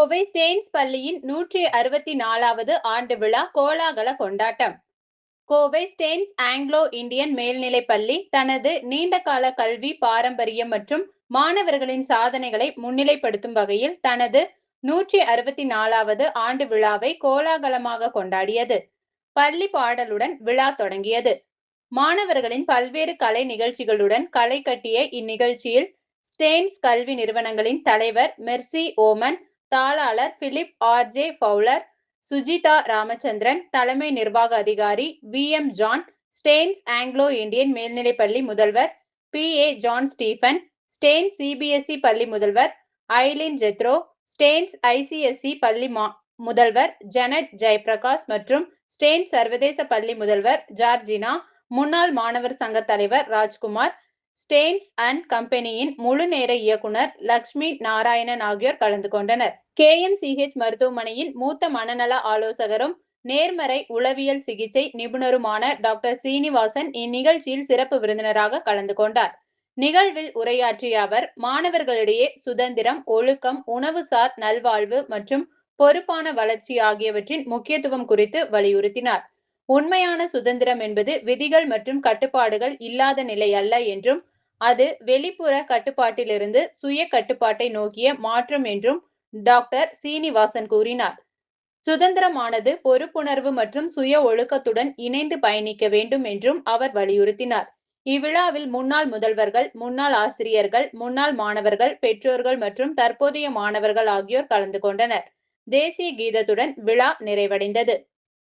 Kovai stains பள்ளியின் 164வது ஆண்டு விழா கோலாகல கொண்டாட்டம். கோவை ஸ்டெயின்ஸ் ஆங்கிலோ இந்தியன் மேல்நிலைப் பள்ளி தனது நீண்டகால கல்வி பாரம்பரியம் மற்றும் மாணவர்களின் சாதனைகளை முன்னிலைப்படுத்தும் வகையில் தனது 164வது ஆண்டு விழாவை கோலாகலமாக கொண்டாடியது. பள்ளி பாடலுடன் விழா தொடங்கியது. மாணவர்களின் பல்வேறு கலை நிகழ்ச்சிகளுடன் களை கட்டிய இந்நிகழ்ச்சியில் ஸ்டெயின்ஸ் கல்வி நிறுவனங்களின் தலைவர் மெர்சி ஓமன், தாளாளர் Philip R J. Fowler, Sujitha Ramachandran, தலைமை நிர்வாக அதிகாரி V M. John, Staines Anglo Indian மேல்நிலைப்பள்ளி முதல்வர் P A. John Stephen, Staines CBSE பள்ளி முதல்வர் ஐலின் ஜெத்ரோ, ஸ்டெயின்ஸ் ஐசிஎஸ்இ பள்ளி முதல்வர் ஜெனட் ஜெயபிரகாஷ் மற்றும் ஸ்டெயின்ஸ் சர்வதேச பள்ளி முதல்வர் ஜார்ஜினா, முன்னாள் மாணவர் சங்க தலைவர் ராஜ்குமார், ஸ்டெயின்ஸ் அண்ட் கம்பெனியின் முழு நேர இயக்குனர் லட்சுமி நாராயணன் ஆகியோர் கலந்து கொண்டனர். KMCH மருத்துவமனையின் மூத்த மனநல ஆலோசகரும் நேர்மறை உளவியல் சிகிச்சை நிபுணருமான டாக்டர் சீனிவாசன் இந்நிகழ்ச்சியில் சிறப்பு விருந்தினராக கலந்து கொண்டார். நிகழ்வில் உரையாற்றிய அவர், மாணவர்களிடையே சுதந்திரம், ஒழுக்கம், உணவுசார் நல்வாழ்வு மற்றும் பொறுப்பான வளர்ச்சி ஆகியவற்றின் முக்கியத்துவம் குறித்து வலியுறுத்தினார். உண்மையான சுதந்திரம் என்பது விதிகள் மற்றும் கட்டுப்பாடுகள் இல்லாத நிலை அல்ல என்றும், அது வெளிப்புற கட்டுப்பாட்டிலிருந்து சுய கட்டுப்பாட்டை நோக்கிய மாற்றம் என்றும் டாக்டர் சீனிவாசன் கூறினார். சுதந்திரமானது பொறுப்புணர்வு மற்றும் சுய ஒழுக்கத்துடன் இணைந்து பயணிக்க வேண்டும் என்றும் அவர் வலியுறுத்தினார். இவ்விழாவில் முன்னாள் முதல்வர்கள், முன்னாள் ஆசிரியர்கள், முன்னாள் மாணவர்கள், பெற்றோர்கள் மற்றும் தற்போதைய மாணவர்கள் ஆகியோர் கலந்து கொண்டனர். தேசிய கீதத்துடன் விழா நிறைவடைந்தது.